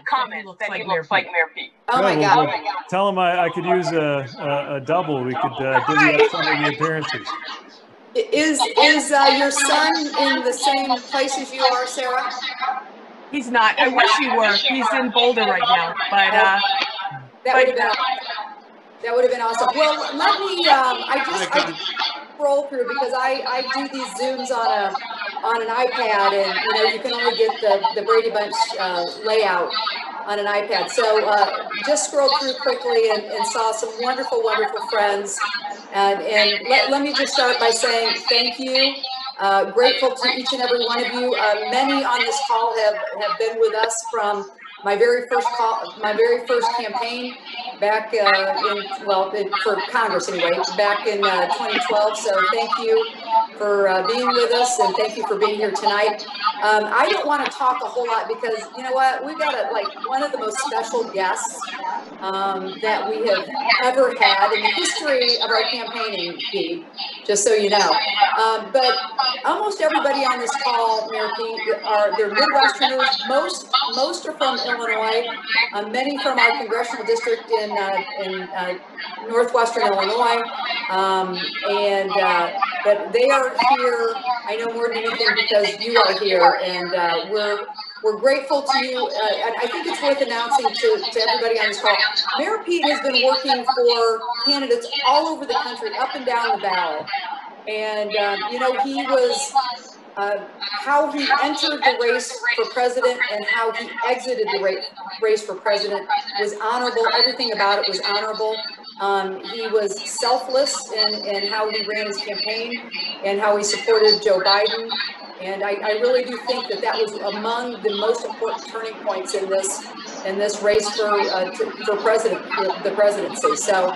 comment that he looks like Mayor Pete. Oh my God. Tell him I could use a double. We could divvy up some of the appearances. Is your son in the same place as you are, Sarah? He's not. I wish he were. He's in Boulder right now, but that would have been awesome. Well, let me. I scroll through because I do these Zooms on an iPad, and you can only get the Brady Bunch layout on an iPad. So just scrolled through quickly and saw some wonderful, wonderful friends. And let me just start by saying thank you. Grateful to each and every one of you. Many on this call have been with us from my very first campaign back for Congress anyway, back in 2012. So thank you for being with us, and thank you for being here tonight. I don't want to talk a whole lot because you know what, we've got one of the most special guests that we have ever had in the history of our campaigning, Pete, just so you know. But almost everybody on this call, Mayor Pete, they're Midwesterners. Most are from Illinois. Many from our congressional district in northwestern Illinois, but they are here. I know more than anything because you are here, and we're grateful to you. I think it's worth announcing to everybody on this call. Mayor Pete has been working for candidates all over the country, up and down the ballot. And, he was, how he entered the race for president and how he exited the race for president was honorable. Everything about it was honorable. He was selfless in how he ran his campaign and how he supported Joe Biden. And I really do think that was among the most important turning points in this race for president, the presidency. So,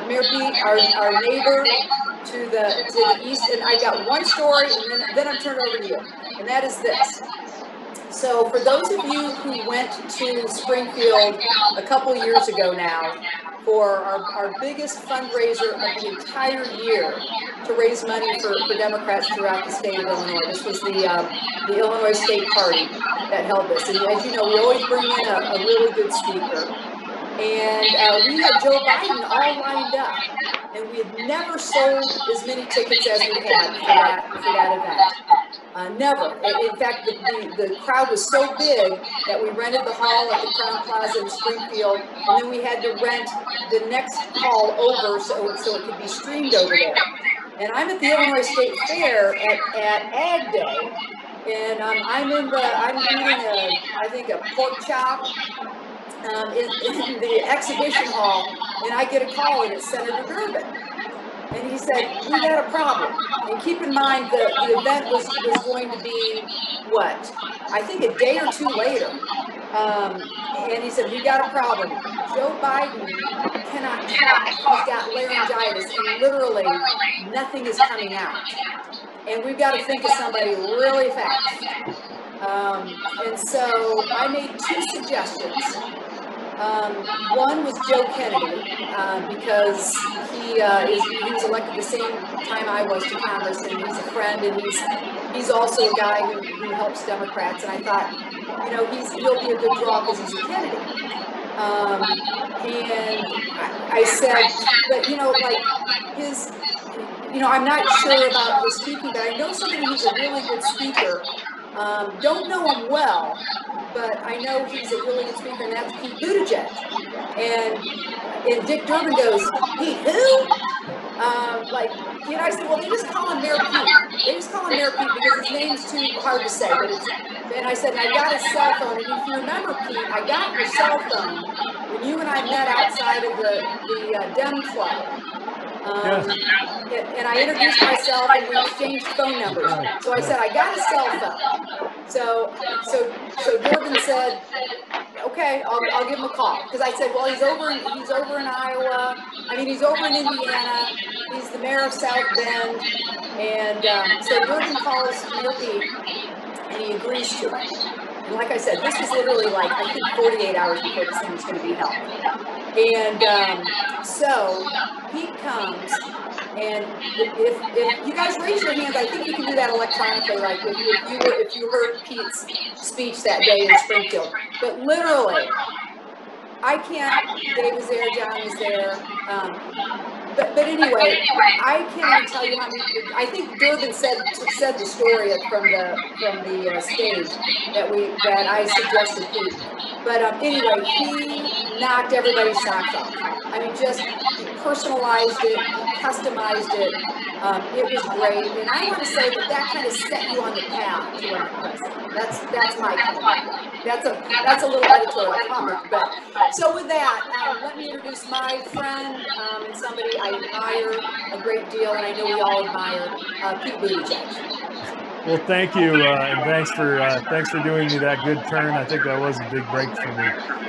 Mayor Pete, our neighbor to the east, and I got one story, and then I'm turning over to you, and that is this. So, for those of you who went to Springfield a couple years ago now for our biggest fundraiser of the entire year to raise money for Democrats throughout the state of Illinois. This was the Illinois State Party that held this. And as you know, we always bring in a really good speaker. And we had Joe Biden all lined up. And we had never sold as many tickets as we had for that event. Never. In fact, the crowd was so big that we rented the hall at the Crown Plaza in Springfield, and then we had to rent the next hall over so it could be streamed over there. And I'm at the Illinois State Fair at Ag Day, and I'm eating a pork chop in the exhibition hall, and I get a call, and it's Senator Durbin. And he said, we got a problem. And keep in mind the event was going to be, I think a day or two later. And he said, we got a problem. Joe Biden cannot talk. He's got laryngitis, and literally nothing is coming out. And we've got to think of somebody really fast. And so I made two suggestions. One was Joe Kennedy, because he was elected the same time I was to Congress, and he's a friend, and he's also a guy who helps Democrats. And I thought, he'll be a good draw because he's a Kennedy. And I said, but I'm not sure about his speaking, but I know somebody who's a really good speaker. Don't know him well, but I know he's a really good speaker, and that's Pete Buttigieg. And Dick Durbin goes, Pete, who? I said, well, they just call him Mayor Pete. They just call him Mayor Pete because his name's too hard to say. And I said, I got his cell phone. And if you remember, Pete, I got your cell phone when you and I met outside of the Dem Club. And I introduced myself, and we exchanged phone numbers. So I said, I got a cell phone. So Durbin said, okay, I'll give him a call. Because I said, well, he's over in Iowa. He's over in Indiana. He's the mayor of South Bend. And so Durbin calls Mayor Pete, and he agrees to it. And like I said, this was literally I think 48 hours before this thing was going to be held. And so Pete comes, And if you guys raise your hands, I think you can do that electronically, like if you heard Pete's speech that day in Springfield. But literally, I can't, Dave was there, John was there. But anyway, I can't even tell you how many. I think Durbin said the story from the stage that I suggested Pete. But anyway, he knocked everybody's socks off. I mean, just he personalized it, he customized it. It was great, and I want to say that kind of set you on the path to running president. That's my kind of background. That's a little editorial comment. But so with that, let me introduce my friend and somebody I admire a great deal, and I know we all admire, Pete Buttigieg. Well, thank you, and thanks for doing me that good turn. I think that was a big break for me.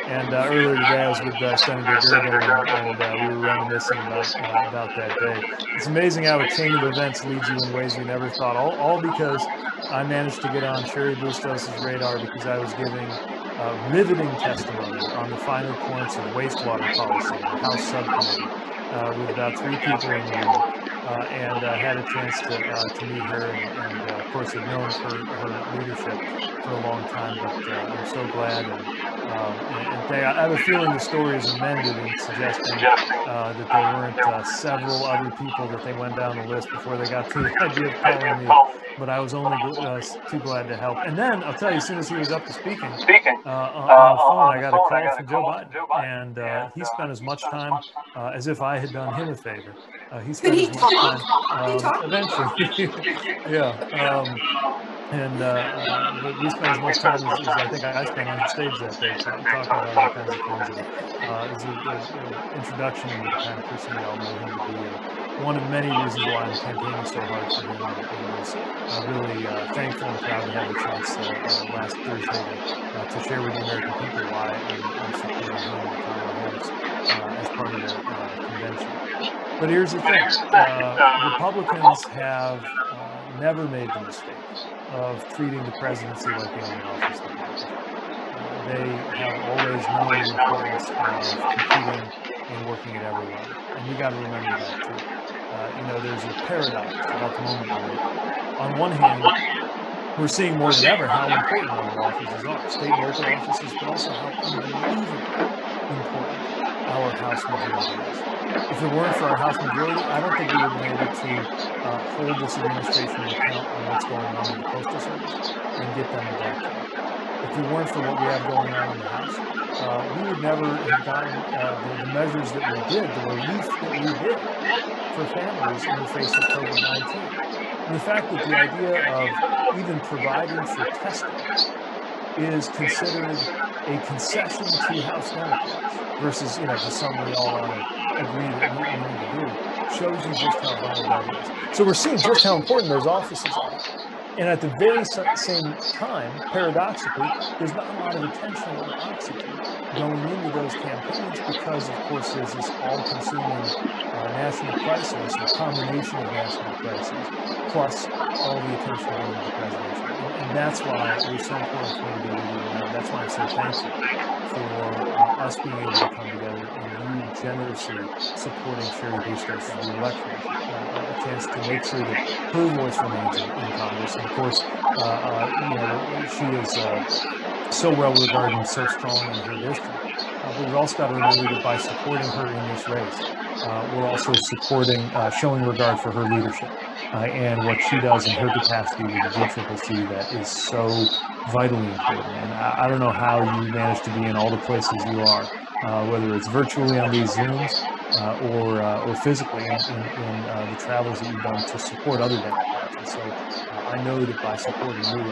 And earlier today, I was with Senator Durbin, and we were reminiscing about that day. It's amazing how a chain of events leads you in ways you never thought. All because I managed to get on Cheri Bustos' radar because I was giving riveting testimony on the finer points of wastewater policy, the House subcommittee, with about 3 people in the room. And had a chance to meet her, and of course have known her leadership for a long time. But I'm so glad, and I have a feeling the story is amended in suggesting that there weren't several other people that they went down the list before they got to the idea of calling me. But I was only too glad to help. And then I'll tell you, as soon as he was up to speaking on the phone, I got a call from Joe Biden, and he spent as much time as if I had done him a favor. He spent as much time eventually. Yeah. But we spent as much time as I think I spent on stage that day talking about all kinds of things. It was an introduction into the kind of person we all know him to be. One of many reasons why I'm campaigning so hard for him, and was really thankful and proud to have the chance last Thursday to share with the American people why I'm supporting him and Kamala Harris as part of the convention. But here's the thing, Republicans have never made the mistake of treating the presidency like the only office that matters. They have always known the importance of competing and working at every level. And we got to remember that too. There's a paradox about the moment we're in. On one hand, we're seeing more than ever how important our offices are, state and local offices, but also how unbelievably important our House majority is. If it weren't for our House majority, I don't think we would have been able to hold this administration to account on what's going on in the Postal Service and get them to back up. If it weren't for what we have going on in the House, we would never have gotten the measures that we did, the relief that we did for families in the face of COVID-19. And the fact that the idea of even providing for testing is considered a concession to House Democrats versus, just something we all want to agree that we need to do, shows you just how vital that is. So we're seeing just how important those offices are. And at the very same time, paradoxically, there's not a lot of attention or oxygen going into those campaigns because, of course, there's this all-consuming national crisis, a combination of national crises, plus all the attention going into the presidential. And that's why it was so important for me to be with you. And that's why I'm so thankful for us being able to come together and you generously supporting Cheri Bustos as the election, a chance to make sure that her voice remains in Congress. And of course, she is so well regarded and so strong in her district. But we've also got to remember that by supporting her in this race, we're also supporting, showing regard for her leadership and what she does in her capacity with the GCCC that is so vitally important. And I don't know how you manage to be in all the places you are, whether it's virtually on these Zooms or physically in the travels that you've done to support other Democrats. And so I know that by supporting you,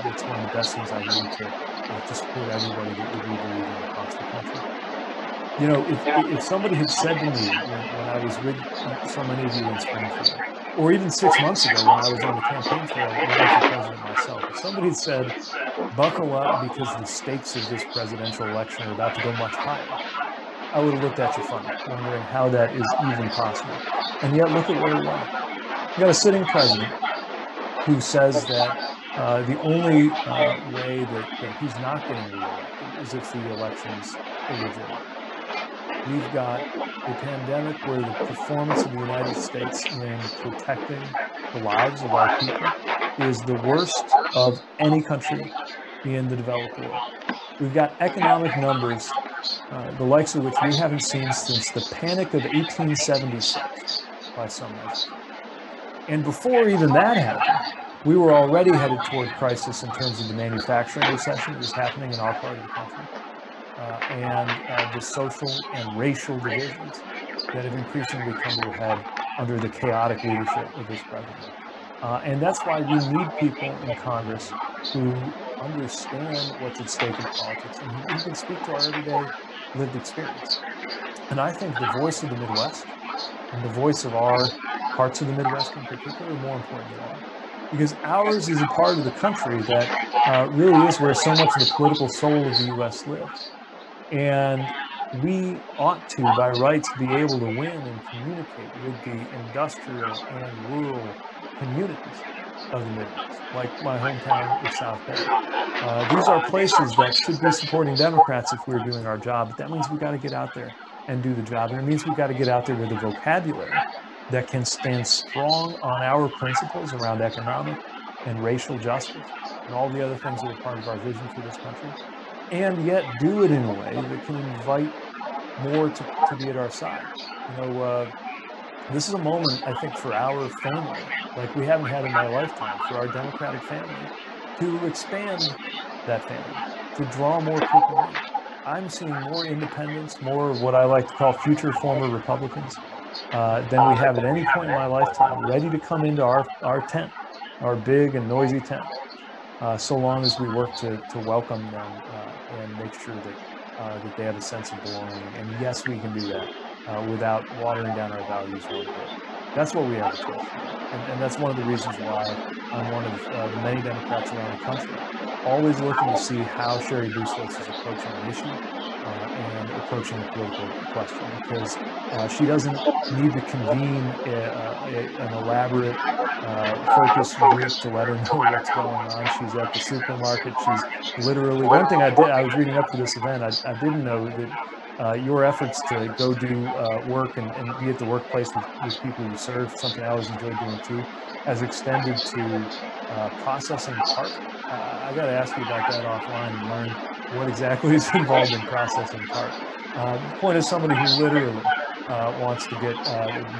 it's one of the best things I do to support everybody that we believe in across the country. If somebody had said to me when I was with so many of you in Springfield, or even 6 months ago when I was on the campaign trail running for president myself, if somebody had said, buckle up because the stakes of this presidential election are about to go much higher, I would have looked at you funny, wondering how that is even possible. And yet, look at where we are. You got a sitting president who says that the only way that he's not getting reelected is if the election's illegitimate. We've got a pandemic where the performance of the United States in protecting the lives of our people is the worst of any country in the developed world. We've got economic numbers, the likes of which we haven't seen since the Panic of 1876, by some measures. And before even that happened, we were already headed toward crisis in terms of the manufacturing recession that was happening in our part of the country, and the social and racial divisions that have increasingly come to a head under the chaotic leadership of this president. And that's why we need people in Congress who understand what's at stake in politics and who can speak to our everyday lived experience. And I think the voice of the Midwest and the voice of our parts of the Midwest in particular are more important than ever. Because ours is a part of the country that really is where so much of the political soul of the U.S. lives. And we ought to, by rights, be able to win and communicate with the industrial and rural communities of the Midwest, like my hometown of South Bend. These are places that should be supporting Democrats if we're doing our job, but that means we've got to get out there and do the job. And it means we've got to get out there with a vocabulary that can stand strong on our principles around economic and racial justice and all the other things that are part of our vision for this country, and yet do it in a way that can invite more to be at our side. This is a moment, I think, for our family, like we haven't had in my lifetime, for our Democratic family, to expand that family, to draw more people in. I'm seeing more independents, more of what I like to call future former Republicans, than we have at any point in my lifetime, ready to come into our tent, our big and noisy tent, so long as we work to welcome them and make sure that they have a sense of belonging. And yes, we can do that without watering down our values one bit. That's what we have to choice. And that's one of the reasons why I'm one of the many Democrats around the country, always looking to see how Cheri Bustos is approaching an issue and approaching a political question, because she doesn't need to convene an elaborate focus group to let her know what's going on. She's at the supermarket. She's literally, one thing I was reading up for this event, I didn't know that your efforts to go do work and be at the workplace with people you serve, something I always enjoyed doing too, has extended to processing part. I got to ask you about that offline and learn what exactly is involved in processing part. The point is somebody who literally wants to get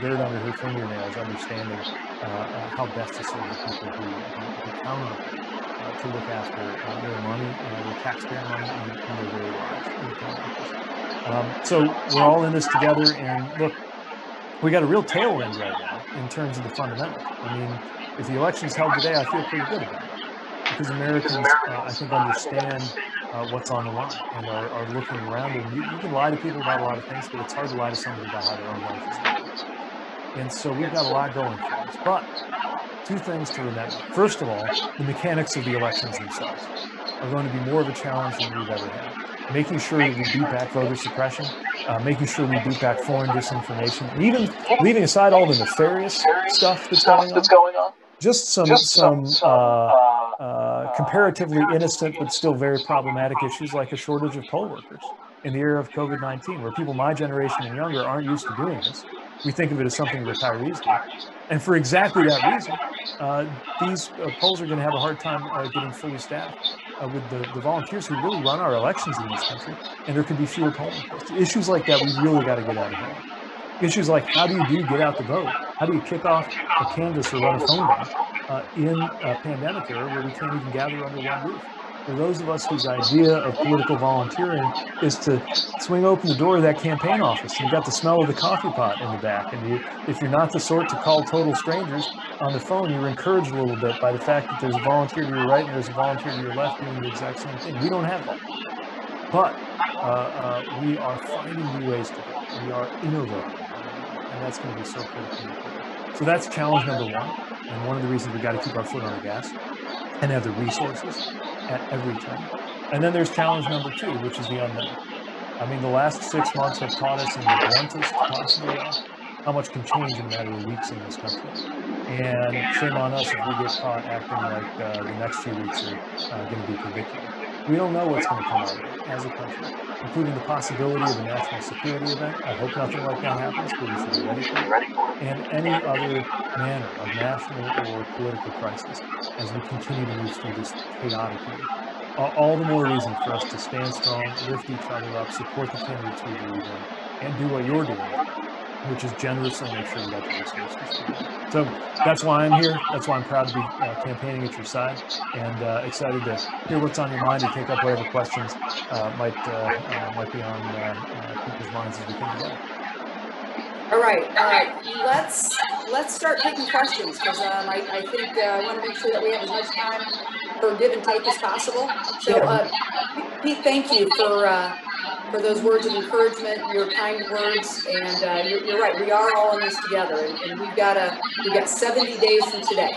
dirt under her fingernails, understanding how best to serve the people who count on her to look after their money, their taxpayer money, and their very lives. So we're all in this together, and look, we got a real tailwind right now in terms of the fundamentals. I mean, if the election's held today, I feel pretty good about it, because Americans, I think, understand what's on the line and are looking around. And you can lie to people about a lot of things, but it's hard to lie to somebody about how their own life is going. And so we've got a lot going for us. But two things to remember. First of all, the mechanics of the elections themselves are going to be more of a challenge than we've ever had. Making sure that we beat back voter suppression, making sure we beat back foreign disinformation, and even leaving aside all the nefarious stuff that's going on, just some comparatively innocent but still very problematic issues like a shortage of poll workers in the era of COVID-19, where people my generation and younger aren't used to doing this. We think of it as something retirees do. And for exactly that reason, these polls are going to have a hard time getting fully staffed with the volunteers who really run our elections in this country, and there could be fewer polling places. Issues like that, we really got to get out of hand. Issues like, how do you get out the vote? How do you kick off a canvass or run a phone bank in a pandemic era where we can't even gather under one roof? For those of us whose idea of political volunteering is to swing open the door of that campaign office, and you got the smell of the coffee pot in the back, and if you're not the sort to call total strangers on the phone, you're encouraged a little bit by the fact that there's a volunteer to your right and there's a volunteer to your left doing the exact same thing. We don't have that. But we are finding new ways to go. We are innovating, and that's going to be so critical. So that's challenge number one, and one of the reasons we got to keep our foot on the gas and have the resources at every turn. And then there's challenge number two, which is the unknown. I mean, the last 6 months have taught us in the bluntest possible way how much can change in a matter of weeks in this country. And shame on us if we get caught acting like the next few weeks are going to be predictable. We don't know what's going to come out of it as a country, including the possibility of a national security event. I hope nothing like that happens, but we should be ready for it. And any other manner of national or political crisis as we continue to move through this chaotic year. All the more reason for us to stand strong, lift each other up, support the candidates we believe in, and do what you're doing, which is generously make sure we got the resources. So that's why I'm here. That's why I'm proud to be campaigning at your side, and excited to hear what's on your mind and take up whatever questions might be on people's minds as we come together. All right, let's start taking questions, because I think I want to make sure that we have as much time for give and take as possible. So, Pete, thank you for those words of encouragement, your kind words, and you're right. We are all in this together, and we've got 70 days from today,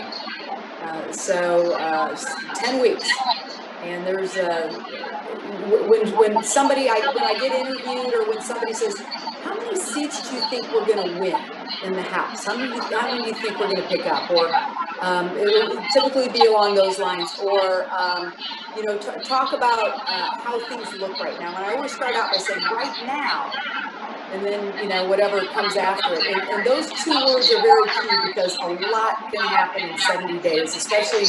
so 10 weeks, and there's when I get interviewed, or when somebody says, how many seats do you think we're going to win in the House? How many do you think we're going to pick up? Or it'll typically be along those lines. Or, talk about how things look right now. And I always start out by saying, right now, and then, whatever comes after it. And those two words are very key, because a lot can happen in 70 days, especially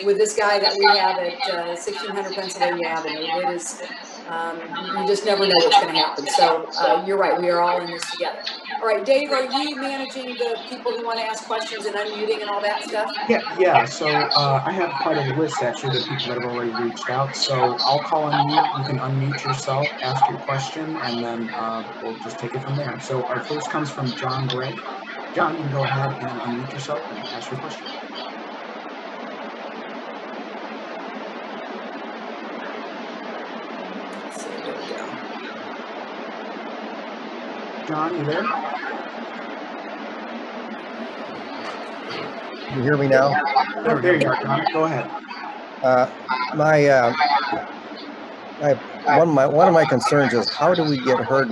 with this guy that we have at 1600 Pennsylvania Avenue. It is, you just never know what's going to happen. So you're right. We are all in this together. All right, Dave, are you managing the people who want to ask questions and unmuting and all that stuff? Yeah. So I have quite a list, actually, of people that have already reached out. So I'll call on you. You can unmute yourself, ask your question, and then we'll just take it from there. So our first comes from John Gray. John, you can go ahead and unmute yourself and ask your question. John, you there? Can you hear me now? Oh, there you are, John. Go ahead. One of my concerns is, how do we get heard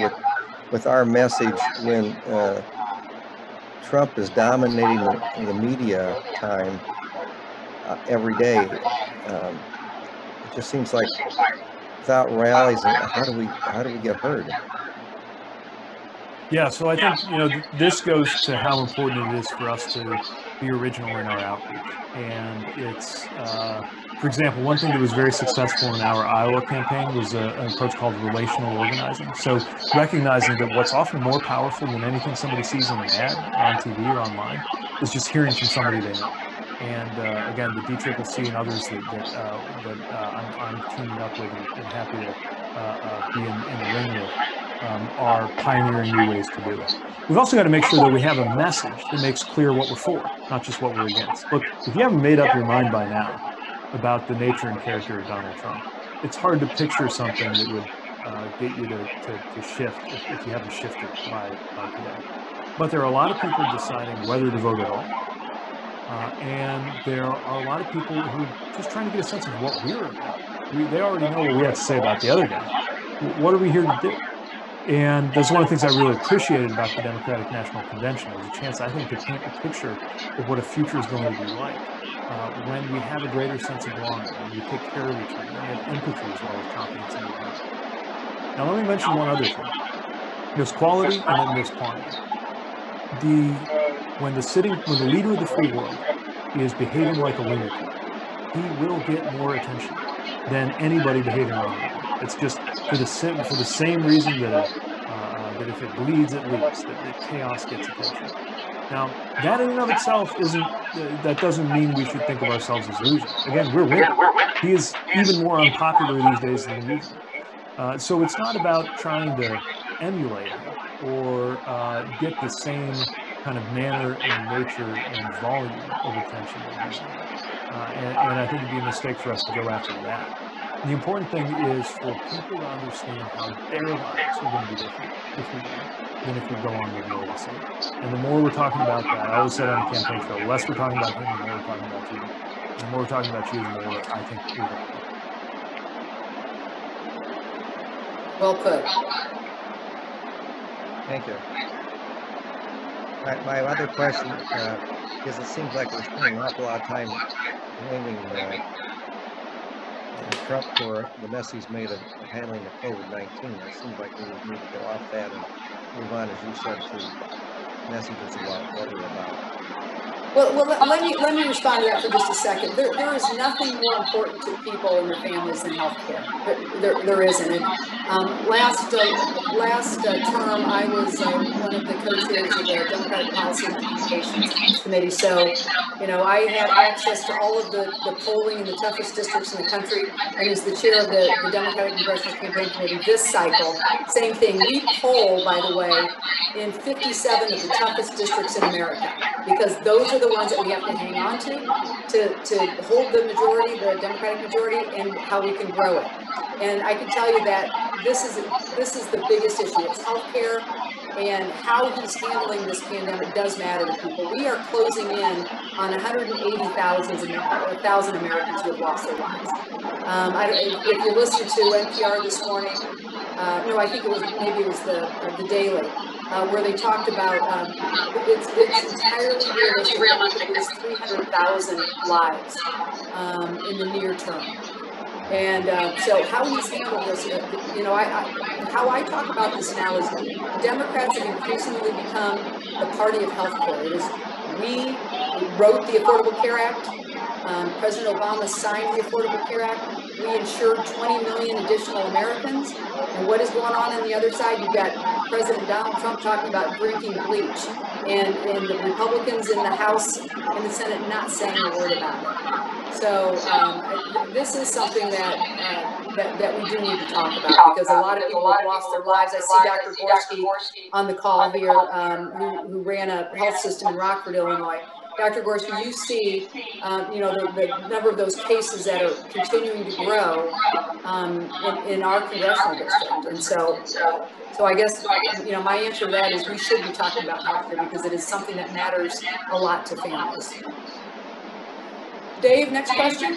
with our message when Trump is dominating the media time every day? It just seems like without rallies, how do we get heard? Yeah, so I think, this goes to how important it is for us to be original in our outreach. And it's, for example, one thing that was very successful in our Iowa campaign was an approach called relational organizing. So recognizing that what's often more powerful than anything somebody sees in an ad on TV or online is just hearing from somebody they know. And again, the DCCC and others that I'm teaming up with and happy to be in the ring with, are pioneering new ways to do it. We've also got to make sure that we have a message that makes clear what we're for, not just what we're against. Look, if you haven't made up your mind by now about the nature and character of Donald Trump, it's hard to picture something that would get you to shift if you haven't shifted by today. But there are a lot of people deciding whether to vote at all. And there are a lot of people who are just trying to get a sense of what we're about. They already know what we have to say about the other guy. What are we here to do? And that's one of the things I really appreciated about the Democratic National Convention. It was a chance, I think, to paint a picture of what a future is going to be like when we have a greater sense of belonging, when we take care of each other, when we have empathy as well as confidence in each other. Now, let me mention one other thing. There's quality and then there's quantity. When the leader of the free world is behaving like a lunatic, he will get more attention than anybody behaving wrongly. It's just for the same reason that if it bleeds, it leaks, that chaos gets attention. Now, that in and of itself that doesn't mean we should think of ourselves as losers. Again, we're winning. He is even more unpopular these days than usual. So it's not about trying to emulate him or get the same kind of manner and nature and volume of attention that he's and I think it'd be a mistake for us to go after that. The important thing is for people to understand how their lives are going to be different if we win than if we go on with the legacy. And the more we're talking about that, I always said on the campaign trail, the less we're talking about him, the more we're talking about you. And the more we're talking about you, the more I think we're going to win. Well put. Thank you. My other question is, it seems like we're spending an awful lot of time blaming Trump for the mess he's made of handling the COVID-19. It seems like we need to get off that and move on, as you said, to messages about what we're about. Well, let me respond to that for just a second. There is nothing more important to people and their families than healthcare. There isn't. And, last term, I was one of the co-chairs of the Democratic Policy and Communications Committee. So, you know, I had access to all of the polling in the toughest districts in the country, and as the chair of the Democratic Congressional Campaign Committee this cycle, same thing. We poll, by the way, in 57 of the toughest districts in America, because those are the ones that we have to hang on to hold the majority, the Democratic majority, and how we can grow it. And I can tell you that this is the biggest issue. It's healthcare, and how he's handling this pandemic does matter to people. We are closing in on 180,000 Americans who have lost their lives. If you listen to NPR this morning, no, I think it was the Daily. Where they talked about it's entirely realistic that we could lose 300,000 lives in the near term. And so how he's handled this, you know, how I talk about this now is Democrats have increasingly become the party of healthcare. It is, we wrote the Affordable Care Act. President Obama signed the Affordable Care Act. We insured 20 million additional Americans. And what is going on the other side? You've got President Donald Trump talking about drinking bleach, and the Republicans in the House and the Senate not saying a word about it. So this is something that we do need to talk about, because a lot of people have lost their lives. I see Dr. Gorski on the call here, who ran a health system in Rockford, Illinois. Dr. Gorski, you see, you know, the number of those cases that are continuing to grow in our congressional district. And so I guess, you know, my answer to that is we should be talking about healthcare, because it is something that matters a lot to families. Dave, next question.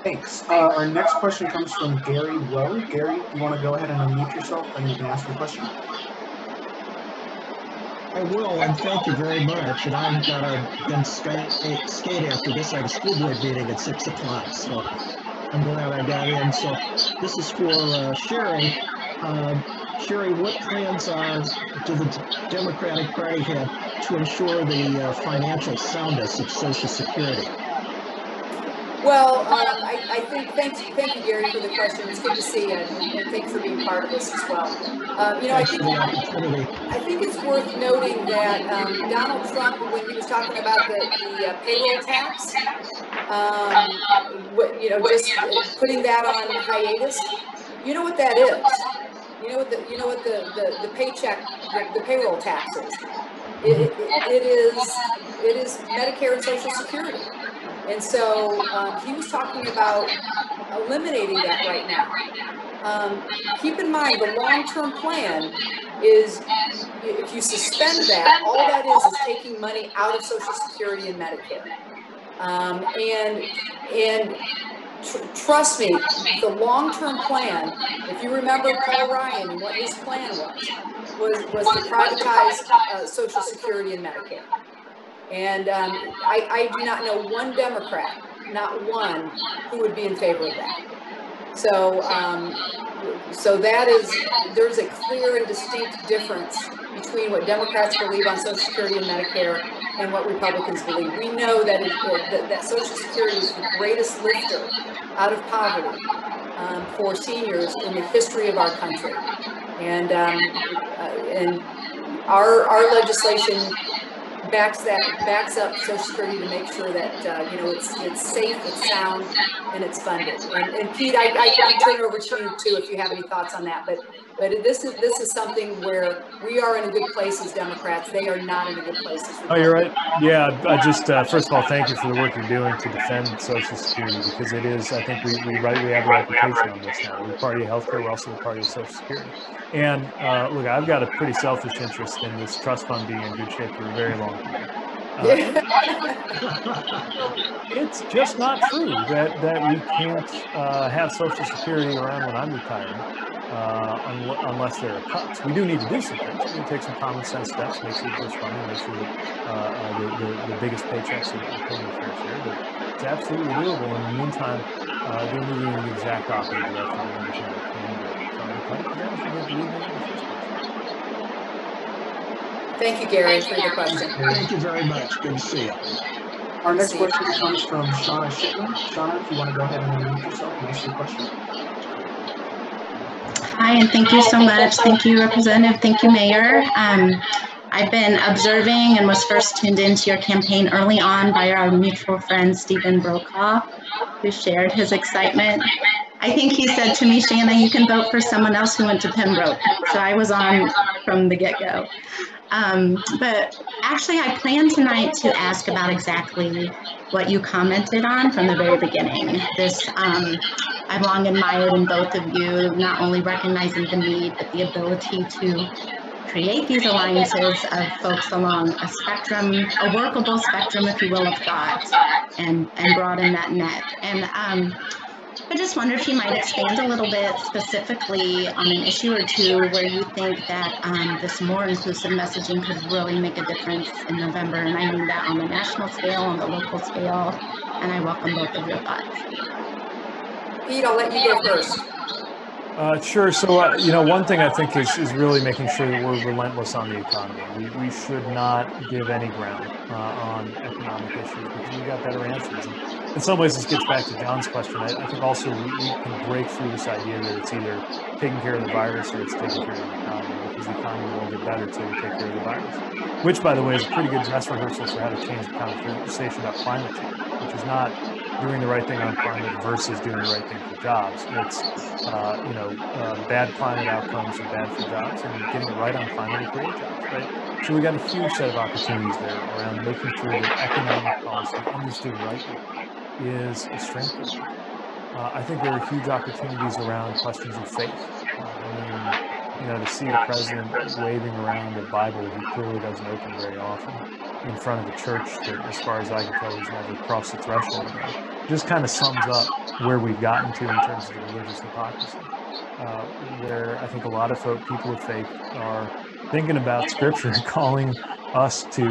Thanks. Our next question comes from Gary Rowe. Gary, you want to go ahead and unmute yourself and you can ask your question? I will, and thank you very much. And I'm gonna skate after this. I have a school board meeting at 6 o'clock, so I'm glad I got in. So this is for Cheri. Cheri, what plans do the Democratic Party have to ensure the financial soundness of Social Security? Well, I think, thank you, Gary, for the question. It's good to see you, and thanks for being part of this as well. You know, I think it's worth noting that Donald Trump, when he was talking about the payroll tax, you know, just putting that on hiatus, you know what that is? You know what the paycheck, the payroll tax is? It is Medicare and Social Security. And so he was talking about eliminating that right now. Keep in mind, the long-term plan is, if you suspend that, all that is taking money out of Social Security and Medicare. Trust me, the long-term plan, if you remember Paul Ryan and what his plan was to privatize Social Security and Medicare. And I do not know one Democrat, not one, who would be in favor of that. So, so that is, there's a clear and distinct difference between what Democrats believe on Social Security and Medicare and what Republicans believe. We know that that Social Security is the greatest lifter out of poverty for seniors in the history of our country, and our legislation backs up Social Security to make sure that you know, it's safe, it's sound, and it's funded. And Pete, I can turn it over to you too if you have any thoughts on that. But this is something where we are in a good place as Democrats. They are not in a good place as Republicans. Oh, you're right. Yeah, I just first of all, thank you for the work you're doing to defend Social Security, because it is, I think we have a reputation on this now. We're the party of healthcare. We're also the party of Social Security. And look, I've got a pretty selfish interest in this trust fund being in good shape for a very long time. It's just not true that we can't have Social Security around when I'm retired, unless there are cuts. We do need to do some things. We need to take some common sense steps, make sure there's funding, make sure that the biggest paychecks are paying a fair share. But it's absolutely doable. In the meantime, they're moving in the exact opposite direction of everything they can do. So I'm quite glad for them to lead in the first place. Thank you, Gary, for the question. Thank you very much. Good to see you. Our next question comes from Shauna Shipman. Shauna, if you want to go ahead and unmute yourself and ask your question. Hi, and thank you so much. Thank you, Representative. Thank you, Mayor. I've been observing and was first tuned into your campaign early on by our mutual friend, Stephen Brokaw, who shared his excitement. I think he said to me, Shanna, you can vote for someone else who went to Pembroke. So I was on from the get-go. But actually, I planned tonight to ask about exactly what you commented on from the very beginning. This, I've long admired in both of you, not only recognizing the need, but the ability to create these alliances of folks along a spectrum, a workable spectrum, if you will, of thought, and broaden that net. And I just wonder if you might expand a little bit specifically on an issue or two where you think that this more inclusive messaging could really make a difference in November. And I mean that on the national scale, on the local scale, and I welcome both of your thoughts. Pete, I'll let you go first. Sure. So, you know, one thing I think is really making sure that we're relentless on the economy. We should not give any ground on economic issues because we got better answers. And in some ways, this gets back to John's question. I think also we can break through this idea that it's either taking care of the virus or it's taking care of the economy, because the economy won't get better until we take care of the virus. Which, by the way, is a pretty good dress rehearsal for how to change the conversation about climate change, which is not doing the right thing on climate versus doing the right thing for jobs. It's, bad climate outcomes are bad for jobs, and getting it right on climate will create jobs, right? So we got a huge set of opportunities there around making sure that economic policy, understood rightly, is a strength of it. I think there are huge opportunities around questions of faith. To see a president waving around a Bible he clearly doesn't open very often in front of a church that, as far as I can tell, has never crossed the threshold of, just kind of sums up where we've gotten to in terms of religious hypocrisy, where I think a lot of people of faith are thinking about Scripture and calling us to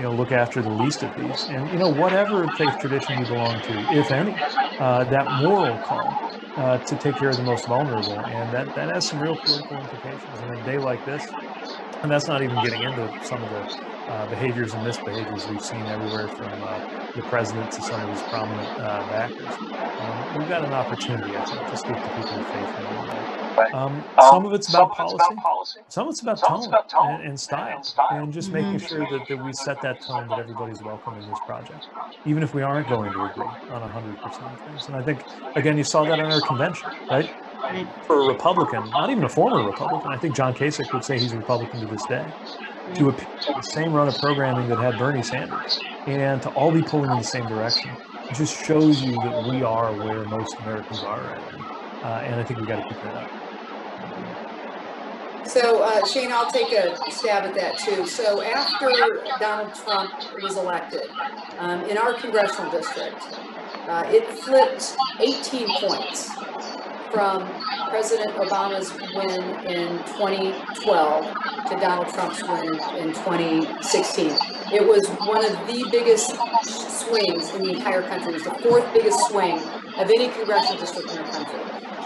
look after the least of these. And, whatever faith tradition you belong to, if any, that moral call to take care of the most vulnerable. And that has some real political implications. And in a day like this, and that's not even getting into some of the behaviors and misbehaviors we've seen everywhere from the president to some of his prominent backers. We've got an opportunity, I think, to speak to people of faith in a new way. Some of it's about policy, some of it's about tone and style, and just making sure that we set that tone that everybody's welcome in this project, even if we aren't going to agree on 100% of things. And I think, again, you saw that in our convention, right? For a Republican, not even a former Republican, I think John Kasich would say he's a Republican to this day, to appeal to the same run of programming that had Bernie Sanders, and to all be pulling in the same direction, it just shows you that we are where most Americans are right now. And I think we got to keep that up. So, Shane, I'll take a stab at that too. So after Donald Trump was elected, in our congressional district, it flipped 18 points from President Obama's win in 2012 to Donald Trump's win in 2016. It was one of the biggest swings in the entire country. It was the fourth biggest swing of any congressional district in the country.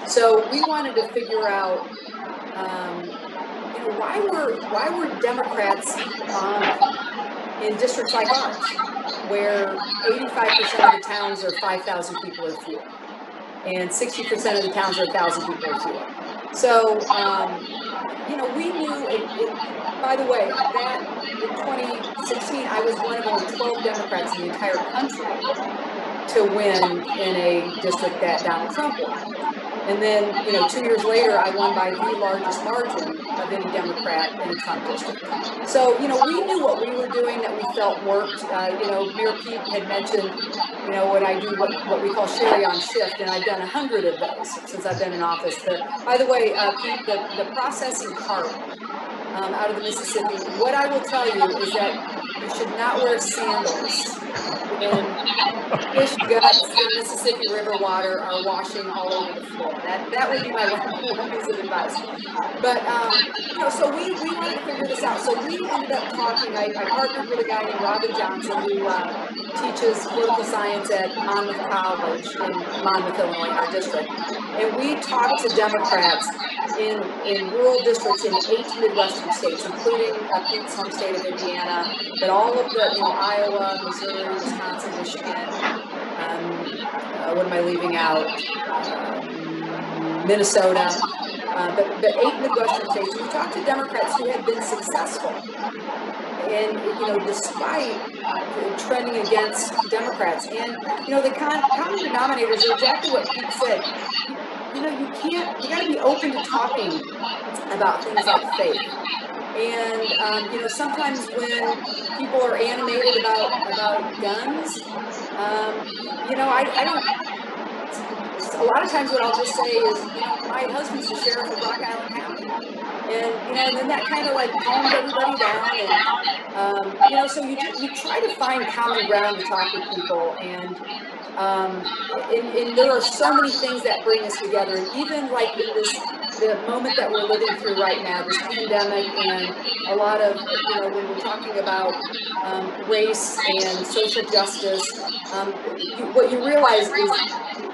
So we wanted to figure out, why were Democrats in districts like ours, where 85% of the towns are 5,000 people or fewer, and 60% of the towns are 1,000 people or fewer. So, we knew, by the way, that in 2016, I was one of only 12 Democrats in the entire country to win in a district that Donald Trump won. And then, 2 years later, I won by the largest margin of any Democrat in a Trump district. So, we knew what we were doing that we felt worked. Mayor Pete had mentioned, what I do, what we call Cheri on shift, and I've done 100 of those since I've been in office. By the way, Pete, the processing cart out of the Mississippi, what I will tell you is that you should not wear sandals when fish guts and Mississippi River water are washing all over the floor. That would be my one piece of advice. But, so we wanted to figure this out. So we ended up talking, I partnered with a guy named Robin Johnson, who teaches political science at Monmouth College in Monmouth, Illinois, in our district. And we talk to Democrats in rural districts in 8 Midwestern states, including Pete's home state of Indiana, but all of the, Iowa, Missouri, Wisconsin, Michigan, what am I leaving out? Minnesota, but 8 Midwestern states. We talked to Democrats who had been successful. And, despite trending against Democrats, and, the common denominators are exactly what Pete said. You got to be open to talking about things like faith. And, sometimes when people are animated about guns, I don't, a lot of times what I'll just say is, my husband's the sheriff of Rock Island County. And, then that kind of like calms everybody down. And, so you try to find common ground to talk with people. And there are so many things that bring us together. And even like in the moment that we're living through right now, this pandemic, and a lot of, when we're talking about race and social justice, what you realize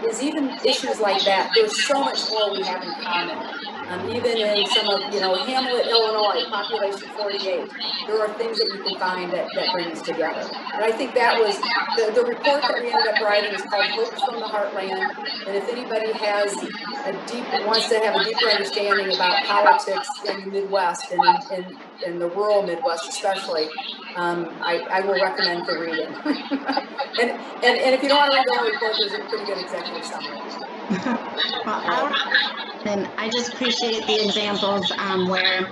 is even issues like that, there's so much more we have in common. Even in some of, Hamlet, Illinois, population 48, there are things that you can find that bring us together. And I think that was, the report that we ended up writing is called Hopes from the Heartland. And if anybody wants to have a deeper understanding about politics in the Midwest and in the rural Midwest especially, I will recommend the reading. and if you don't want to read the whole report, there's a pretty good executive summary. And I just appreciate the examples where,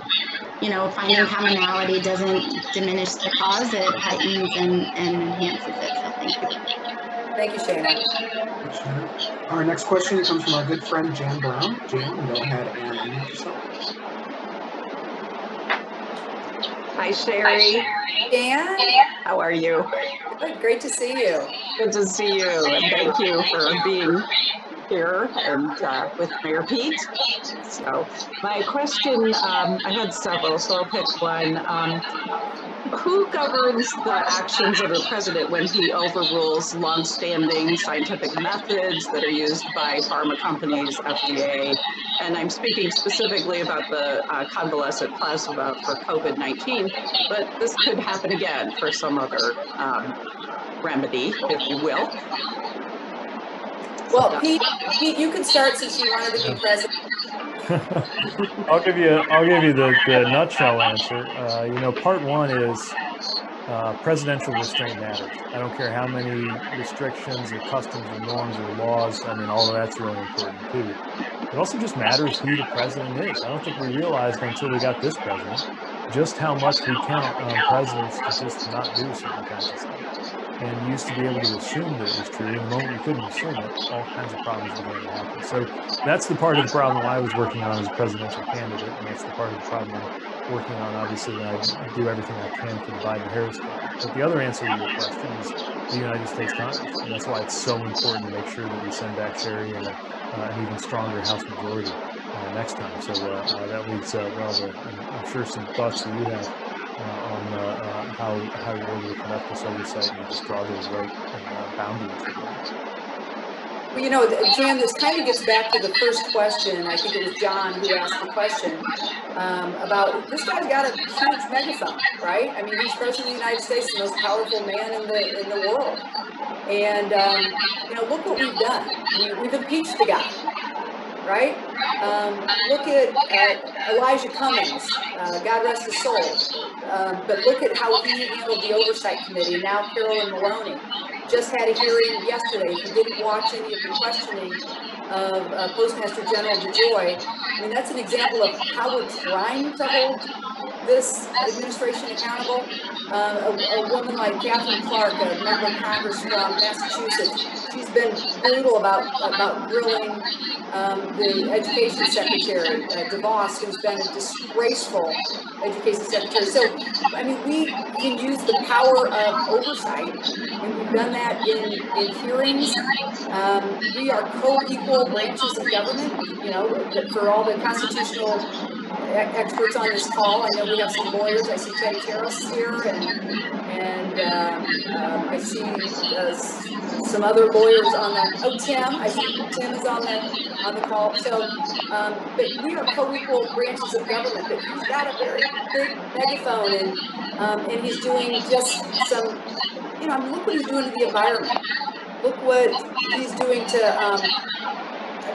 finding commonality doesn't diminish the cause, it heightens and enhances it. So thank you. Thank you, Shana. Our next question comes from our good friend Jan Brown. Jan, go ahead and unmute yourself. Hi, Cheri. Jan? How are you? Good. Great to see you. Good to see you, and thank you for being here and with Mayor Pete. So my question, I had several, so I'll pick one. Who governs the actions of the president when he overrules longstanding scientific methods that are used by pharma companies, FDA? And I'm speaking specifically about the convalescent plasma for COVID-19, but this could happen again for some other remedy, if you will. Well, Pete, you can start since you wanted to be president. I'll give you the nutshell answer. Part one is presidential restraint matters. I don't care how many restrictions or customs or norms or laws. I mean, all of that's really important too. It also just matters who the president is. I don't think we realized until we got this president just how much we count on presidents to just not do certain kinds of stuff. And you used to be able to assume that it was true. And the moment you couldn't assume it, all kinds of problems were going to happen. So that's the part of the problem I was working on as a presidential candidate. And that's the part of the problem I'm working on, obviously, when I do everything I can for the Biden-Harris campaign. But the other answer to your question is the United States Congress. And that's why it's so important to make sure that we send back Cheri and an even stronger House majority next time. So that leads, I'm sure some thoughts that you have on how you're able to conduct this oversight and just draw those right boundaries. Well, Jan, this kind of gets back to the first question. I think it was John who asked the question about this guy's got a huge megaphone, right? I mean, he's president of the United States, the most powerful man in the world. And, look what we've done. I mean, we've impeached the guy, right? Look at Elijah Cummings, God rest his soul. But look at how he handled the Oversight Committee. Now Carolyn Maloney just had a hearing yesterday. If you didn't watch any of the questioning of Postmaster General DeJoy, I mean, that's an example of how we're trying to hold this administration accountable. A woman like Catherine Clark, a member of Congress from Massachusetts, she's been brutal about grilling the education secretary, DeVos, who's been a disgraceful education secretary. So, I mean, we can use the power of oversight, and we've done that in hearings. We are co-equal branches of government, for all the constitutional experts on this call. I know we have some lawyers. I see Ted Karras here, and I see some other lawyers on the. Oh, Tim. I see Tim is on the call. So, but we are co-equal branches of government. But he's got a very big megaphone, and he's doing just some. You know, I mean, look what he's doing to the environment. Look what he's doing to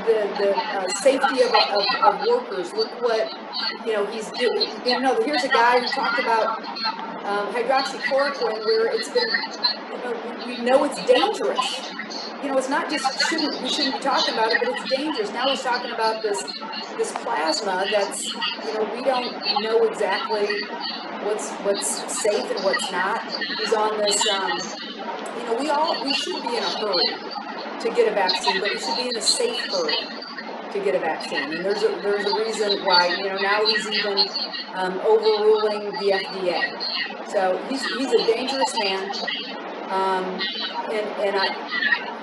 the safety of workers. Look what, you know, he's doing. You know, here's a guy who talked about hydroxychloroquine, where it's been, you know, we know it's dangerous. You know, it's not just we shouldn't be talking about it, but it's dangerous. Now he's talking about this plasma that's, you know, we don't know exactly what's safe and what's not. He's on this, you know, we should be in a hurry to get a vaccine, but we should be in a safe hurry to get a vaccine. And there's a reason why, you know, now he's even overruling the FDA. So he's a dangerous man. And I,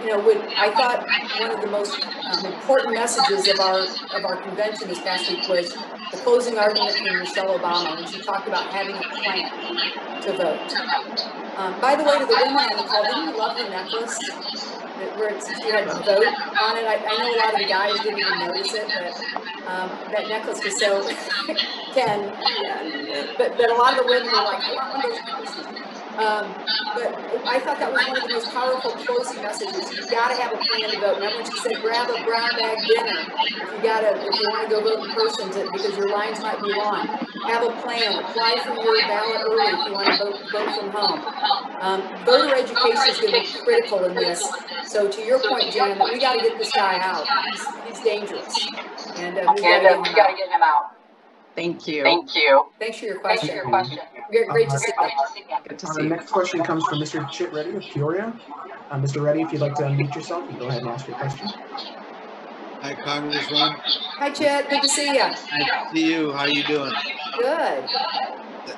you know, I thought one of the most important messages of our convention this past week was the closing argument from Michelle Obama, when she talked about having a plan to vote. By the way, to the women on the call, didn't you love the necklace? Where she had vote on it. I know a lot of the guys didn't even notice it, but that necklace was so Ken. But a lot of the women were like, I want one of those necklaces. But I thought that was one of the most powerful closing messages. You've got to have a plan to vote. Remember when she said, grab a brown bag dinner if you want to go vote in person because your lines might be long. Have a plan. Apply for your ballot early if you want to vote from home. Voter education is going to be critical in this. So to your point, Jan, we got to get this guy out. He's dangerous, and we got to get him out. Thank you. Thanks for your question. Great to see you. Good to Our see you. next question comes from Mr. Cheri of Peoria. Mr. Reddy, if you'd like to unmute yourself, you go ahead and ask your question. Hi, Congressman. Hi, Chet. Good to see you. Nice to see you. How you doing? Good.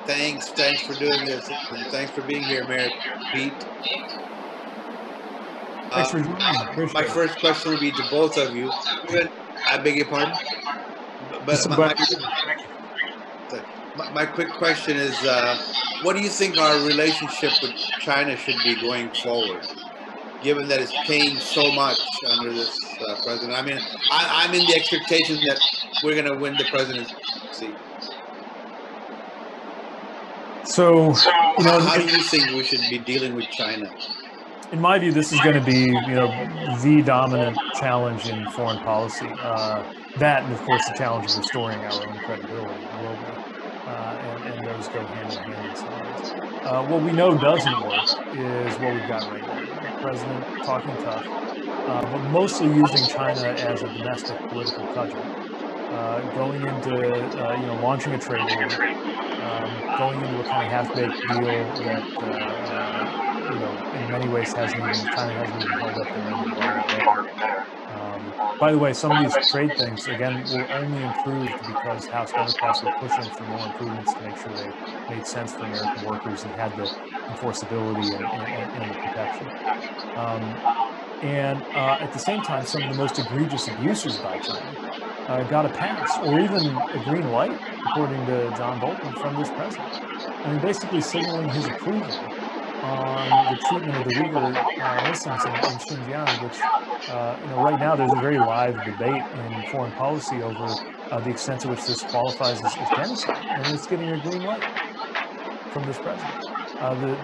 Thanks for doing this, and thanks for being here, Mayor Pete. Thanks for joining. My first question would be to both of you. I beg your pardon? But my quick question is, what do you think our relationship with China should be going forward, given that it's changed so much under this president? I mean, I'm in the expectation that we're going to win the presidency. So, you know, how do you think we should be dealing with China? In my view, this is going to be, you know, the dominant challenge in foreign policy. That, and of course, the challenge of restoring our own credibility globally, and those go hand in hand in some ways. What we know doesn't work is what we've got right now. The president talking tough, but mostly using China as a domestic political cudgel, going into, you know, launching a trade war, going into a kind of half-baked deal that. You know, in many ways China hasn't even held up their end of the bargain. By the way, some of these trade things, again, were only improved because House Democrats were pushing for more improvements to make sure they made sense for American workers and had the enforceability and the protection. And at the same time, some of the most egregious abuses by China got a pass, or even a green light, according to John Bolton, from this president. I mean, basically signaling his approval on the treatment of the Uyghur Muslims in Xinjiang, which, you know, right now there's a very live debate in foreign policy over the extent to which this qualifies as genocide, and it's getting a green light from this president.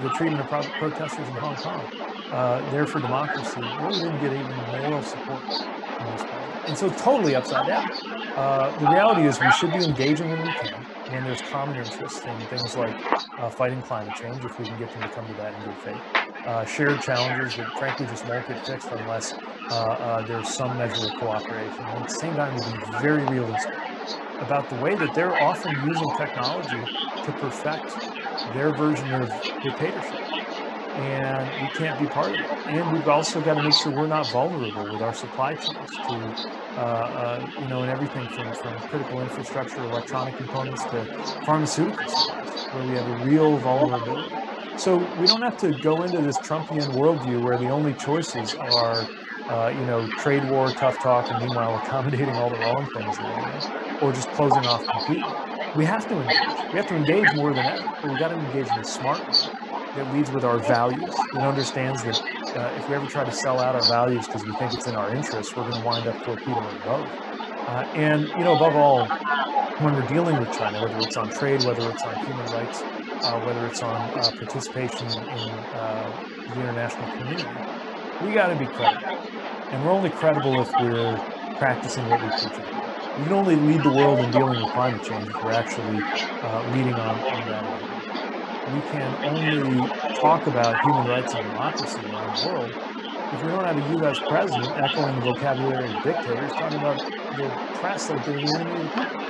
The treatment of protesters in Hong Kong, there for democracy, really didn't get even moral support from this president. And so totally upside down. The reality is we should be engaging when we can, when there's common interest in things like fighting climate change, if we can get them to come to that in good faith. Shared challenges that frankly just won't get fixed unless there's some measure of cooperation. And at the same time, we've been very realistic about the way that they're often using technology to perfect their version of dictatorship. And we can't be part of it. And we've also got to make sure we're not vulnerable with our supply chains to, you know, in everything from critical infrastructure, electronic components to pharmaceutical supplies, where we have a real vulnerability. So we don't have to go into this Trumpian worldview where the only choices are, you know, trade war, tough talk, and meanwhile accommodating all the wrong things. or just closing off completely. We have to engage. We have to engage more than ever, but we got to engage in a smart way that leads with our values, that understands that if we ever try to sell out our values because we think it's in our interests, we're going to wind up torpedoing both. And, you know, above all, when we're dealing with China, whether it's on trade, whether it's on human rights, whether it's on participation in the international community, we got to be credible. And we're only credible if we're practicing what we preach about. We can only lead the world in dealing with climate change if we're actually leading on that agenda. We can only talk about human rights and democracy around the world if we don't have a U.S. president echoing the vocabulary of dictators, talking about the press like they're the enemy of the people.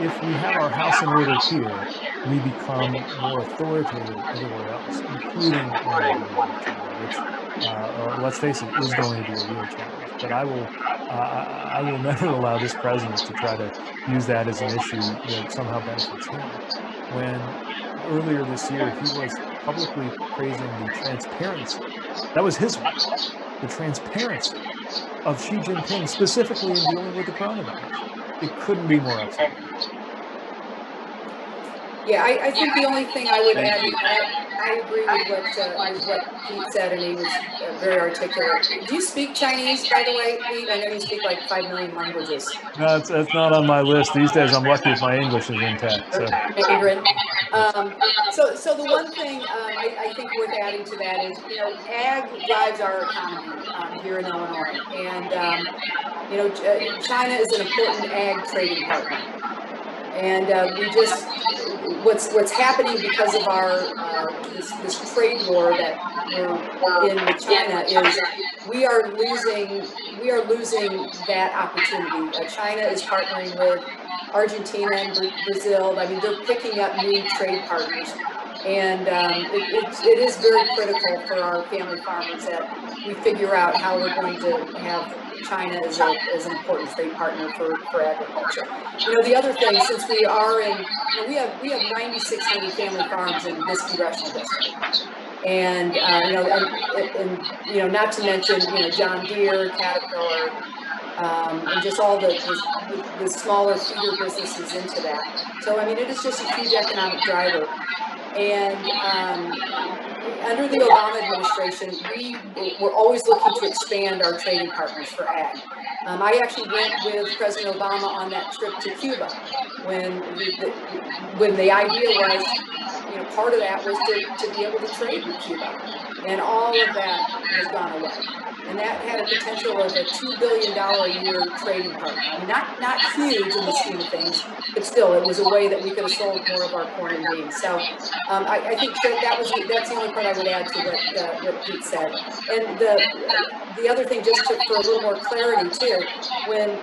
If we have our house in order here, we become more authoritative everywhere else, including when we're dealing with China, which, let's face it, is going to be a real challenge. But I will never allow this president to try to use that as an issue that somehow benefits him. When earlier this year he was publicly praising the transparency, that was his word, the transparency of Xi Jinping, specifically in dealing with the coronavirus. It couldn't be more upsetting. Yeah, I think the only thing I would add, I agree with what Pete said, and he was very articulate. Do you speak Chinese, by the way, Pete? I know you speak like 5 million languages. No, it's not on my list these days. I'm lucky if my English is intact. So, so the one thing I think worth adding to that is, you know, ag drives our economy here in Illinois, and you know, China is an important ag trading partner, and we just what's happening because of our this trade war that we're in with China is we are losing that opportunity. China is partnering with Argentina and Brazil. I mean, they're picking up new trade partners, and it is very critical for our family farmers that we figure out how we're going to have China as an important trade partner for agriculture. You know, the other thing, since we are in, you know, we have 9,600 family farms in this congressional district, and you know, and you know, not to mention, you know, John Deere, Caterpillar, and just all the smaller feeder businesses into that. So I mean, it is just a huge economic driver. And under the Obama administration, we were always looking to expand our trading partners for ag. I actually went with President Obama on that trip to Cuba when the idea was, you know, part of that was to be able to trade with Cuba, and all of that has gone away. And that had a potential of a $2 billion a year trading partner. I mean, not huge in the scheme of things, but still, it was a way that we could have sold more of our corn and beans. So I think that's the only part I would add to what Pete said. And the other thing, just for a little more clarity too, when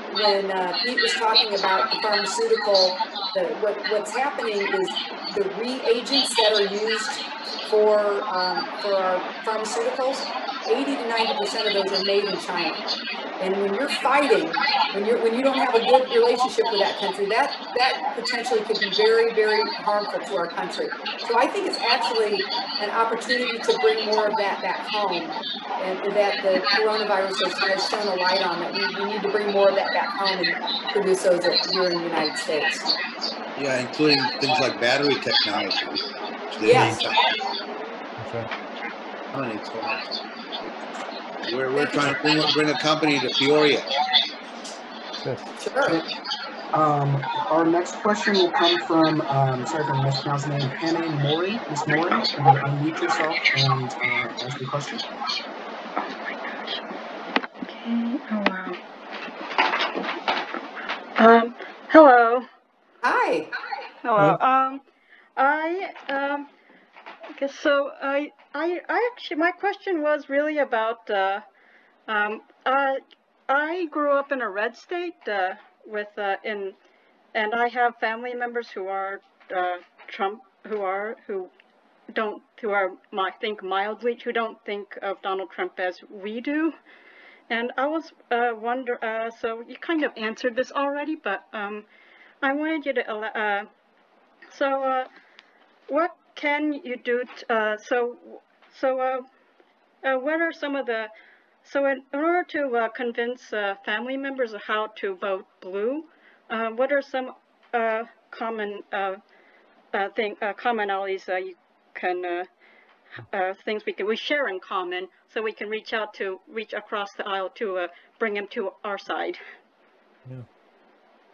Pete was talking about the pharmaceutical, what's happening is the reagents that are used for our pharmaceuticals, 80 to 90% of those are made in China. And when you're fighting, when you don't have a good relationship with that country, that potentially could be very, very harmful to our country. So I think it's actually an opportunity to bring more of that back home, and that the coronavirus has shown a light on that. We need to bring more of that back home and produce those here in the United States. Yeah, including things like battery technology. Yes. We're trying to bring a company to Peoria. Sure. Our next question will come from, sorry if I'm mispronouncing the name, Hannah Mori. Miss Mori, you can unmute yourself and ask your question. Okay, oh wow. Hello. Hi. Hello. Okay, so I actually, my question was really about, I grew up in a red state, and I have family members who are Trump, I think mildly, who don't think of Donald Trump as we do. And I was so you kind of answered this already, but I wanted you to, what can you do, what are some of the, so in order to convince family members of how to vote blue, what are some common commonalities you can things we share in common, so we can reach across the aisle to bring him to our side? Yeah.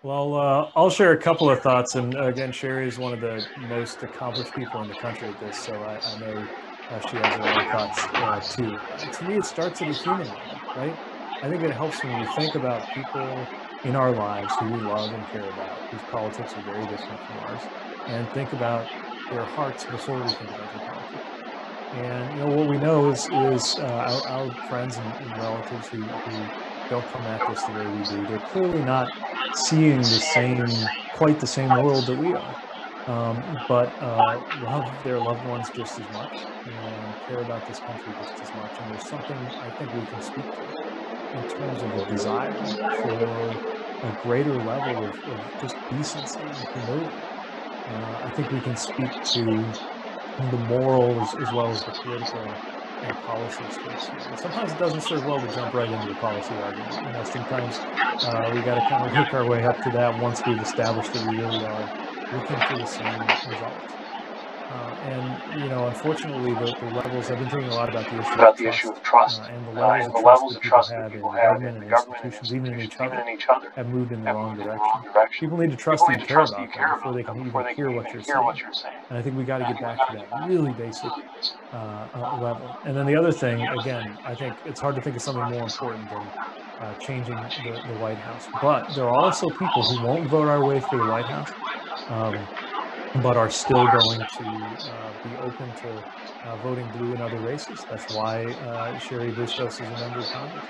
Well, I'll share a couple of thoughts, and again, Cheri is one of the most accomplished people in the country at this, so I know she has her own thoughts too. To me, it starts at a human level, right? I think it helps when we think about people in our lives who we love and care about, whose politics are very different from ours, and think about their hearts before we think about their politics. And what we know is our friends and relatives who don't come at this the way we do, they're clearly not seeing quite the same world that we are, but love their loved ones just as much and care about this country just as much. And there's something I think we can speak to in terms of a desire for a greater level of just decency and humility. I think we can speak to the moral as well as the political and policy stakes here. And sometimes it doesn't serve well to jump right into the policy argument. Sometimes we got to kind of work our way up to that once we've established that we really are looking for the same results. And unfortunately, the levels, I've been thinking a lot about the issue of trust, and the levels of trust that people have in the government and institutions, even in each other, have moved in the wrong direction. People need to trust that you care about them before they can even hear what you're saying. And I think we got to get back to that really basic level. And then the other thing, again, I think it's hard to think of something more important than changing the White House. But there are also people who won't vote our way through the White House, but are still going to be open to voting blue in other races. That's why Cheri Bustos is a member of Congress.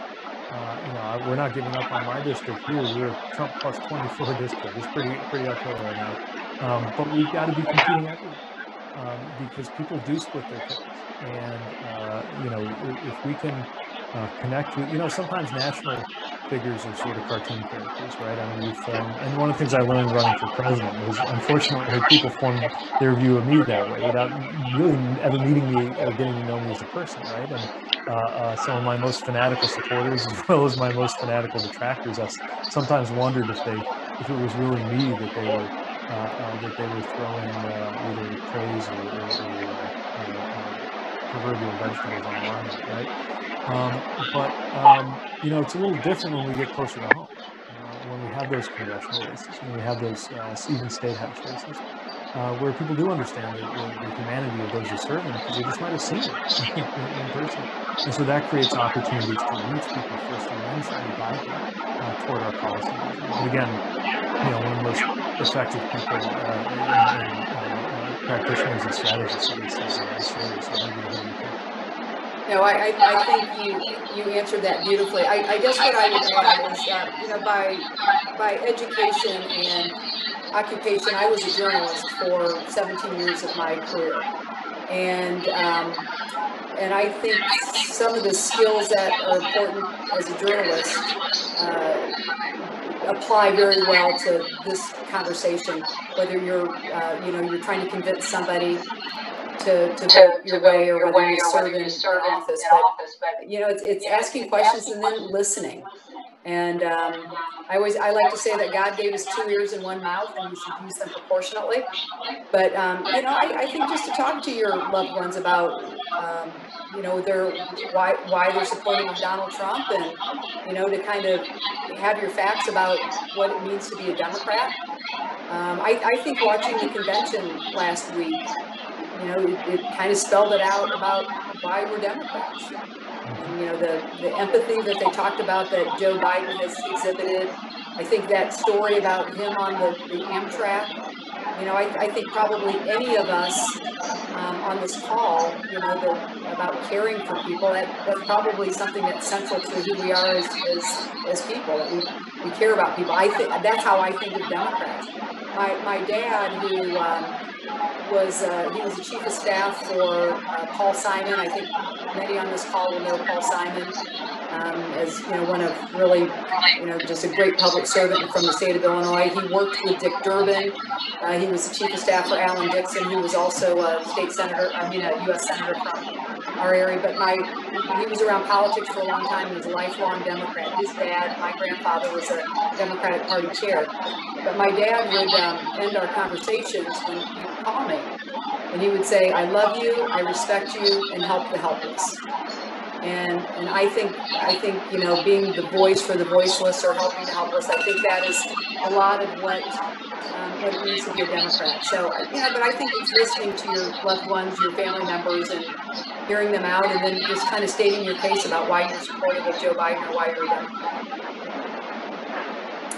We're not giving up on my district here. We're a Trump plus 24 district. It's pretty uphill right now. But we've got to be competing everywhere because people do split their tickets. And, if we can connect with, sometimes national figures are sort of cartoon characters, right? I mean, and one of the things I learned running for president was, unfortunately, people form their view of me that way without really ever meeting me or getting to know me as a person, right? And some of my most fanatical supporters, as well as my most fanatical detractors, I've sometimes wondered if it was really me that they were throwing either praise or proverbial vegetables on line, right? It's a little different when we get closer to home, when we have those congressional races, when we have those even state house races, where people do understand the humanity of those who serve them, because they just might have seen it in person. And so that creates opportunities to reach people first and then try to guide them toward our policy vision. And again, one of the most effective people and practitioners and strategists of this is Cheri. So maybe what do you think? No, I think you answered that beautifully. I guess what I would add is, by education and occupation, I was a journalist for 17 years of my career, and I think some of the skills that are important as a journalist apply very well to this conversation. Whether you're trying to convince somebody to vote your way, or whether you serve in office, but it's asking questions and then listening. And I like to say that God gave us 2 ears and 1 mouth, and we should use them proportionately. But I think just to talk to your loved ones about why they're supporting Donald Trump, and to kind of have your facts about what it means to be a Democrat. I think watching the convention last week, it kind of spelled it out about why we're Democrats. And, the empathy that they talked about that Joe Biden has exhibited. I think that story about him on the Amtrak, I think probably any of us on this call, about caring for people, that's probably something that's central to who we are as people, that we care about people. I think that's how I think of Democrats. My dad, who he was the chief of staff for Paul Simon. I think many on this call will know Paul Simon as one of really just a great public servant from the state of Illinois. He worked with Dick Durbin. He was the chief of staff for Alan Dixon, who was also a U.S. senator from our area, but he was around politics for a long time. He was a lifelong Democrat. His dad, my grandfather, was a Democratic Party chair. But my dad would end our conversations when he would call me, and he would say, "I love you, I respect you, and help the helpless." And I think you know, being the voice for the voiceless or helping the helpless, I think that is a lot of what it means to be a Democrat. So you know, but I think it's listening to your loved ones, your family members, and hearing them out, and then just kind of stating your case about why you're supportive of Joe Biden or why you're a Democrat.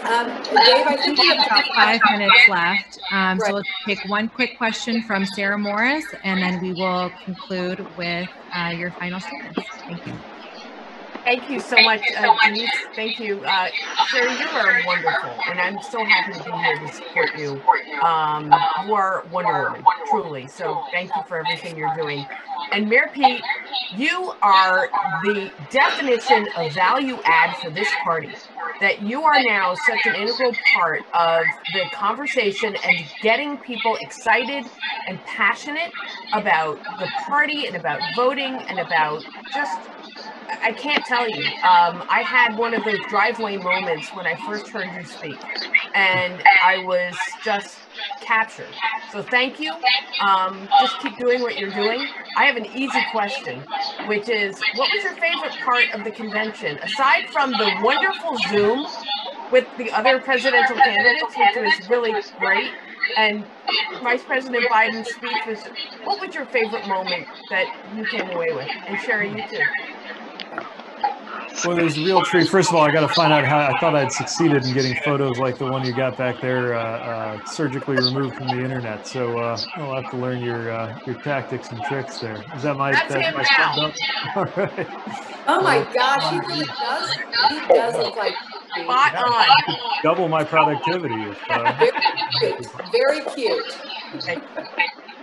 Dave, I think we have about 5 minutes left. Right. So let's take one quick question from Sarah Morris, and then we will conclude with your final statements. Thank you. Thank you so much, Denise. Thank you. Cheri, you are wonderful, and I'm so happy to be here to support you. You are Wonder Woman, truly. So thank you for everything you're doing. And Mayor Pete, you are the definition of value add for this party. That you are now such an integral part of the conversation and getting people excited and passionate about the party and about voting and about just, I can't tell you. I had one of those driveway moments when I first heard you speak, and I was just captured. So thank you. Just keep doing what you're doing. I have an easy question, which is, what was your favorite part of the convention, aside from the wonderful Zoom with the other presidential candidates, which was really great, and Vice President Biden's speech was, what was your favorite moment that you came away with? And Cheri, you too. Well, there's a real treat. First of all, I got to find out how. I thought I'd succeeded in getting photos like the one you got back there, surgically removed from the internet. So I'll have to learn your tactics and tricks there. Is that my? That's him now. All right. Oh my gosh, he really does. He does look like spot on. Double my productivity. Very cute.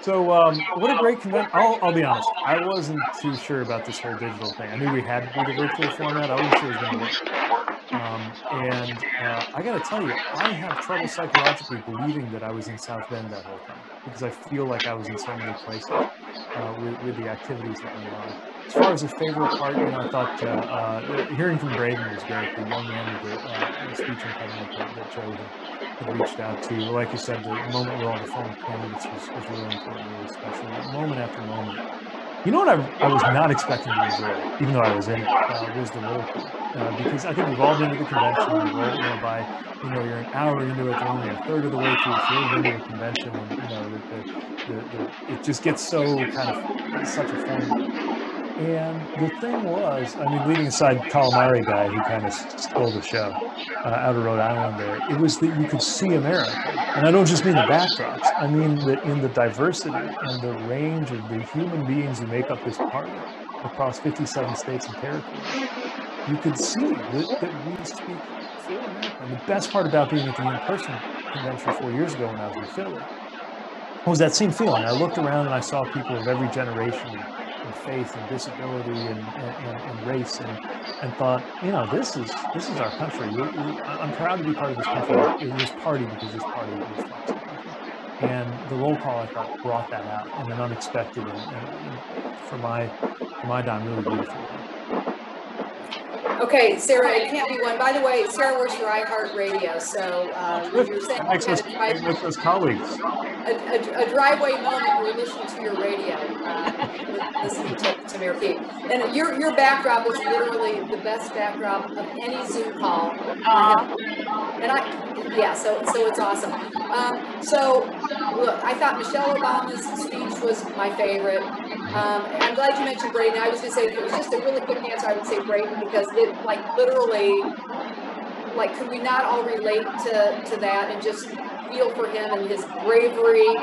So what a great convention. I'll be honest, I wasn't too sure about this whole digital thing. I knew we had to do the virtual format. I wasn't sure it was going to work. I got to tell you, I have trouble psychologically believing that I was in South Bend that whole time, because I feel like I was in so many places with the activities that went on. As far as a favorite part, you know, I thought hearing from Braden was great. The young man with the speech impediment that Joe had reached out to. Like you said, the moment where all the former candidates was really important, really special. Moment after moment. You know what I was not expecting to enjoy, even though I was in it, was the roll call. Because I think we've all been to the convention, you're an hour into it, only a third of the way through the convention, and it just gets so kind of such a fun. And the thing was, I mean, leaving aside Calamari guy who kind of stole the show out of Rhode Island there, it was that you could see America. And I don't just mean the backdrops. I mean that in the diversity and the range of the human beings who make up this party across 57 states and territories, you could see that we speak for America. And the best part about being at the in-person convention 4 years ago when I was in Philly was that same feeling. I looked around and I saw people of every generation and faith and disability and race and thought, you know, this is our country. I'm proud to be part of this country, this party, because this party reflects our country. And the roll call, I thought, brought that out in an unexpected and for my dime, really beautiful way. Okay, Sarah, it can't be one. By the way, Sarah works for iHeartRadio, so you're saying with those colleagues. A driveway moment where you're listening to your radio, listening to Mayor Pete. And your backdrop is literally the best backdrop of any Zoom call. So it's awesome. So look, I thought Michelle Obama's speech was my favorite. I'm glad you mentioned Braden. I was going to say, if it was just a really quick answer, I would say Braden, because it, like, literally, like, could we not all relate to that and just feel for him and his bravery?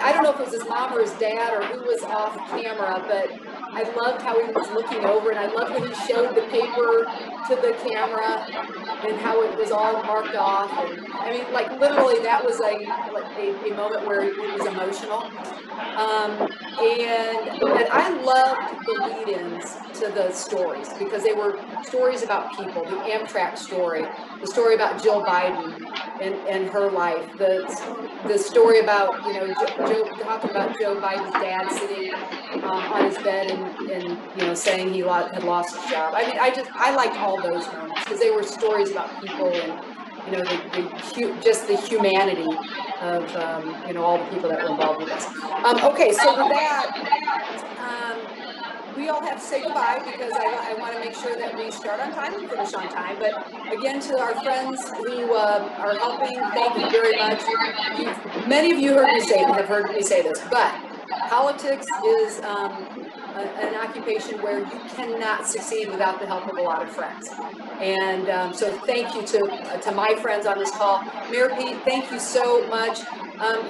I don't know if it was his mom or his dad or who was off camera, but I loved how he was looking over, and I loved when he showed the paper to the camera and how it was all marked off. And I mean, like, literally, that was a moment where it was emotional. And I loved the lead-ins to the stories, because they were stories about people. The Amtrak story, the story about Jill Biden, and her life. The story about, you know, talking about Joe Biden's dad sitting on his bed and you know, saying he had lost his job. I mean, I liked all those moments because they were stories about people and, you know, just the humanity of you know, all the people that were involved with this. Okay, so with that, we all have to say goodbye because I want to make sure that we start on time and finish on time. But again, to our friends who are helping, thank you very much. Many of you have heard me say this, but politics is an occupation where you cannot succeed without the help of a lot of friends. And so thank you to my friends on this call. Mayor Pete, thank you so much.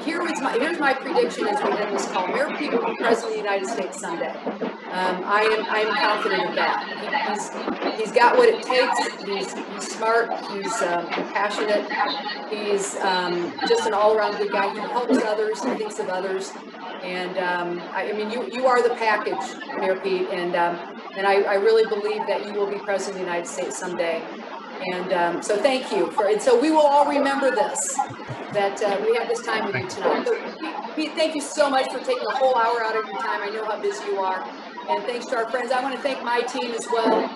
Here's my prediction as we end this call. Mayor Pete will be President of the United States someday. I am confident of that. He's got what it takes. He's smart. He's compassionate. He's just an all-around good guy. He helps others. He thinks of others. And I mean, you are the package, Mayor Pete. And I really believe that you will be President of the United States someday. And so thank you and so we will all remember this, that we have this time with you tonight. So Pete, thank you so much for taking a whole hour out of your time. I know how busy you are. And thanks to our friends. I want to thank my team as well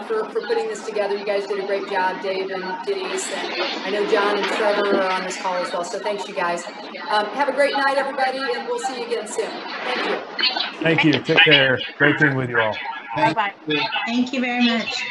for putting this together. You guys did a great job, Dave and Denise, and I know John and Trevor are on this call as well. So thanks, you guys. Have a great night, everybody, and we'll see you again soon. Thank you. Thank you. Take care. Great being with you all. Bye-bye. Thank you very much.